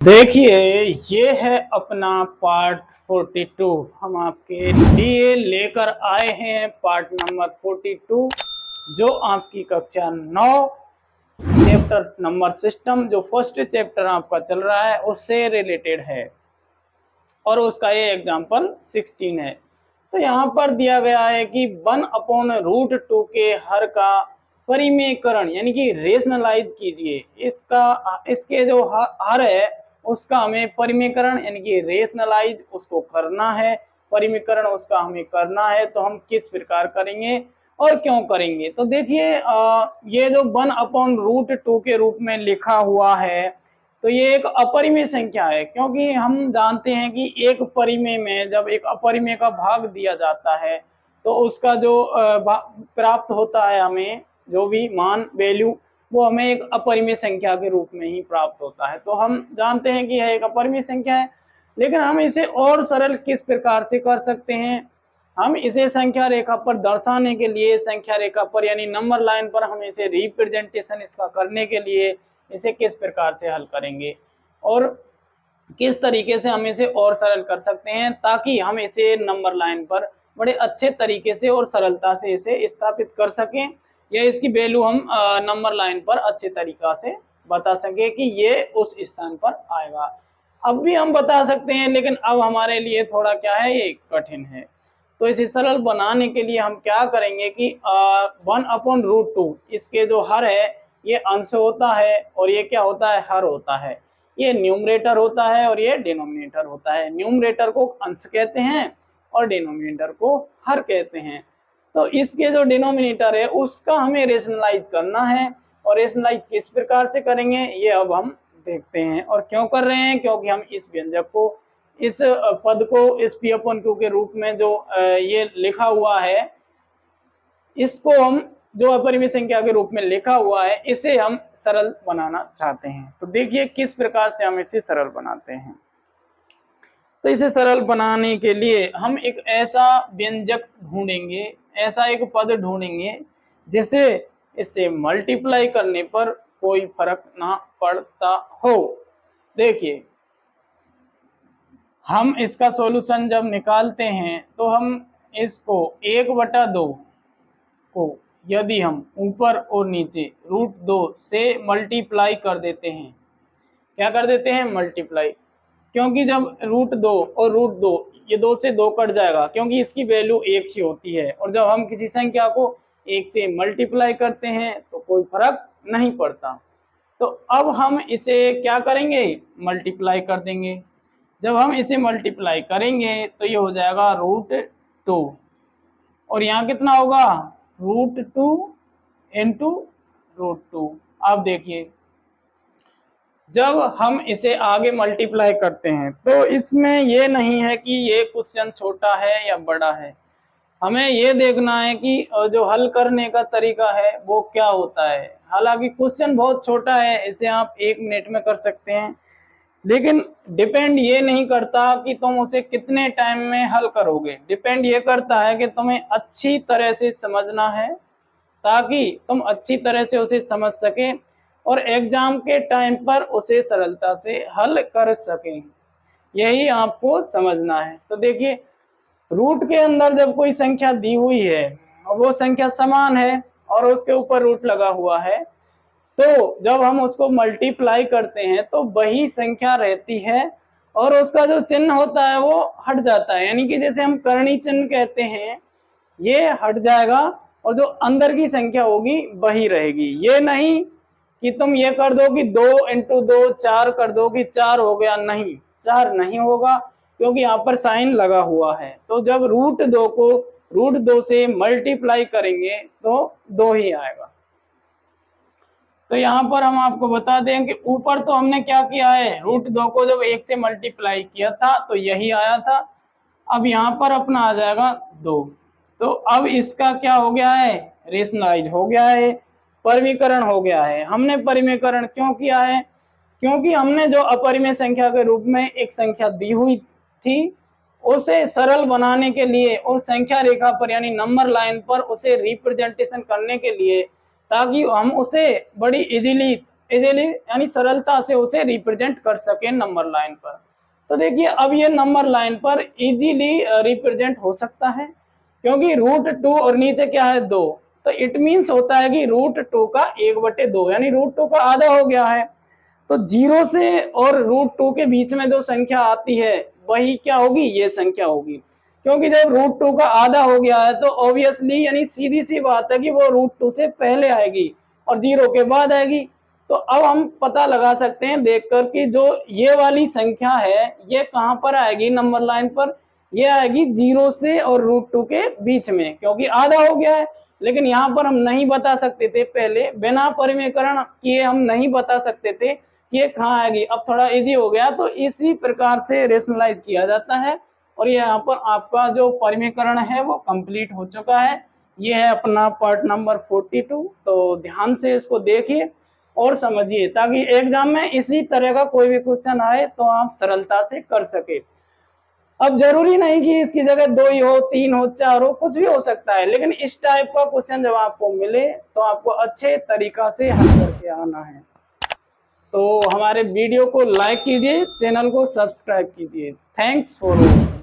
देखिए, ये है अपना पार्ट 42। हम आपके लिए लेकर आए हैं पार्ट नंबर 42, जो आपकी कक्षा 9 चैप्टर नंबर सिस्टम, जो फर्स्ट चैप्टर आपका चल रहा है उससे रिलेटेड है और उसका ये एग्जाम्पल 16 है। तो यहाँ पर दिया गया है कि 1/√2 के हर का परिमेयकरण यानी कि रेशनलाइज कीजिए। इसके जो हर है उसका हमें परिमेयकरण यानी कि रेशनलाइज उसको करना है, परिमेयकरण उसका हमें करना है। तो हम किस प्रकार करेंगे और क्यों करेंगे? तो देखिए, ये जो 1/√2 के रूप में लिखा हुआ है, तो ये एक अपरिमेय संख्या है, क्योंकि हम जानते हैं कि एक परिमेय में जब एक अपरिमेय का भाग दिया जाता है तो उसका जो प्राप्त होता है, हमें जो भी मान वैल्यू, वो हमें एक अपरिमेय संख्या के रूप में ही प्राप्त होता है। तो हम जानते हैं कि यह एक अपरिमेय संख्या है, लेकिन हम इसे और सरल किस प्रकार से कर सकते हैं? हम इसे संख्या रेखा पर दर्शाने के लिए, संख्या रेखा पर यानी नंबर लाइन पर हम इसे रिप्रेजेंटेशन इसका करने के लिए इसे किस प्रकार से हल करेंगे और किस तरीके से हम इसे और सरल कर सकते हैं, ताकि हम इसे नंबर लाइन पर बड़े अच्छे तरीके से और सरलता से इसे स्थापित कर सकें, या इसकी वैल्यू हम नंबर लाइन पर अच्छे तरीका से बता सके कि ये उस स्थान पर आएगा। अब भी हम बता सकते हैं, लेकिन अब हमारे लिए थोड़ा क्या है, ये कठिन है। तो इसे सरल बनाने के लिए हम क्या करेंगे कि 1/√2 इसके जो हर है ये अंश होता है और ये क्या होता है, हर होता है। ये न्यूमरेटर होता है और ये डिनोमिनेटर होता है। न्यूमरेटर को अंश कहते हैं और डिनोमिनेटर को हर कहते हैं। तो इसके जो डिनोमिनेटर है उसका हमें रेशनलाइज करना है, और रेशनलाइज किस प्रकार से करेंगे ये अब हम देखते हैं। और क्यों कर रहे हैं? क्योंकि हम इस व्यंजक को, इस पद को इस P/Q के रूप में जो ये लिखा हुआ है, इसको हम जो अपरिमेय संख्या के रूप में लिखा हुआ है, इसे हम सरल बनाना चाहते हैं। तो देखिए किस प्रकार से हम इसे सरल बनाते हैं। तो इसे सरल बनाने के लिए हम एक ऐसा व्यंजक ढूंढेंगे, ऐसा एक पद ढूंढेंगे जिसे इसे मल्टीप्लाई करने पर कोई फर्क ना पड़ता हो। देखिए, हम इसका सॉल्यूशन जब निकालते हैं तो हम इसको 1/2 को यदि हम ऊपर और नीचे √2 से मल्टीप्लाई कर देते हैं, क्या कर देते हैं, मल्टीप्लाई, क्योंकि जब √2 और √2 ये 2 से 2 कट जाएगा, क्योंकि इसकी वैल्यू 1 ही होती है। और जब हम किसी संख्या को 1 से मल्टीप्लाई करते हैं तो कोई फर्क नहीं पड़ता। तो अब हम इसे क्या करेंगे, मल्टीप्लाई कर देंगे। जब हम इसे मल्टीप्लाई करेंगे तो ये हो जाएगा √2, और यहाँ कितना होगा, √2 इंटू √2। अब देखिए, जब हम इसे आगे मल्टीप्लाई करते हैं तो इसमें ये नहीं है कि ये क्वेश्चन छोटा है या बड़ा है। हमें ये देखना है कि जो हल करने का तरीका है वो क्या होता है। हालांकि क्वेश्चन बहुत छोटा है, इसे आप 1 मिनट में कर सकते हैं, लेकिन डिपेंड ये नहीं करता कि तुम उसे कितने टाइम में हल करोगे। डिपेंड ये करता है कि तुम्हें अच्छी तरह से समझना है, ताकि तुम अच्छी तरह से उसे समझ सकें और एग्जाम के टाइम पर उसे सरलता से हल कर सकें। यही आपको समझना है। तो देखिए, रूट के अंदर जब कोई संख्या दी हुई है और वो संख्या समान है और उसके ऊपर रूट लगा हुआ है, तो जब हम उसको मल्टीप्लाई करते हैं तो वही संख्या रहती है और उसका जो चिन्ह होता है वो हट जाता है। यानी कि जैसे हम करणी चिन्ह कहते हैं, ये हट जाएगा और जो अंदर की संख्या होगी वही रहेगी। ये नहीं कि तुम ये कर दो कि 2 × 2 4 कर दो कि 4 हो गया, नहीं, 4 नहीं होगा, क्योंकि यहाँ पर साइन लगा हुआ है। तो जब √2 को √2 से मल्टीप्लाई करेंगे तो 2 ही आएगा। तो यहाँ पर हम आपको बता दें कि ऊपर तो हमने क्या किया है, √2 को जब 1 से मल्टीप्लाई किया था तो यही आया था। अब यहाँ पर अपना आ जाएगा 2। तो अब इसका क्या हो गया है, रेशनलाइज हो गया है, परिमेयकरण हो गया है। हमने परिमेयकरण क्यों किया है? क्योंकि हमने जो अपरिमेय संख्या के रूप में एक संख्या दी हुई थी, उसे सरल बनाने के लिए और संख्या रेखा पर यानी नंबर लाइन पर उसे रिप्रेजेंटेशन करने के लिए, ताकि हम उसे बड़ी इजीली इजीली यानी सरलता से उसे रिप्रेजेंट कर सके नंबर लाइन पर। तो देखिए अब ये नंबर लाइन पर इजीली रिप्रेजेंट हो सकता है, क्योंकि √2 और नीचे क्या है 2, तो इट मीन्स होता है कि √2 का 1/2 यानी √2 का आधा हो गया है। तो 0 से और √2 के बीच में जो संख्या आती है वही क्या होगी, ये संख्या होगी, क्योंकि जब √2 का आधा हो गया है तो ऑब्वियसली यानी सीधी सी बात है कि वो √2 से पहले आएगी और 0 के बाद आएगी। तो अब हम पता लगा सकते हैं देखकर कि जो ये वाली संख्या है ये कहाँ पर आएगी नंबर लाइन पर, ये आएगी 0 से और √2 के बीच में, क्योंकि आधा हो गया है। लेकिन यहाँ पर हम नहीं बता सकते थे, पहले बिना परिमेयकरण किए हम नहीं बता सकते थे कि ये कहाँ आएगी। अब थोड़ा इजी हो गया, तो इसी प्रकार से रेशनलाइज किया जाता है। और ये यहाँ पर आपका जो परिमेयकरण है वो कंप्लीट हो चुका है। ये है अपना पार्ट नंबर 42। तो ध्यान से इसको देखिए और समझिए, ताकि एग्जाम में इसी तरह का कोई भी क्वेश्चन आए तो आप सरलता से कर सके। अब जरूरी नहीं कि इसकी जगह 2 ही हो, 3 हो, 4 हो, कुछ भी हो सकता है, लेकिन इस टाइप का क्वेश्चन जब आपको मिले तो आपको अच्छे तरीका से हल करके आना है। तो हमारे वीडियो को लाइक कीजिए, चैनल को सब्सक्राइब कीजिए। Thanks for watching.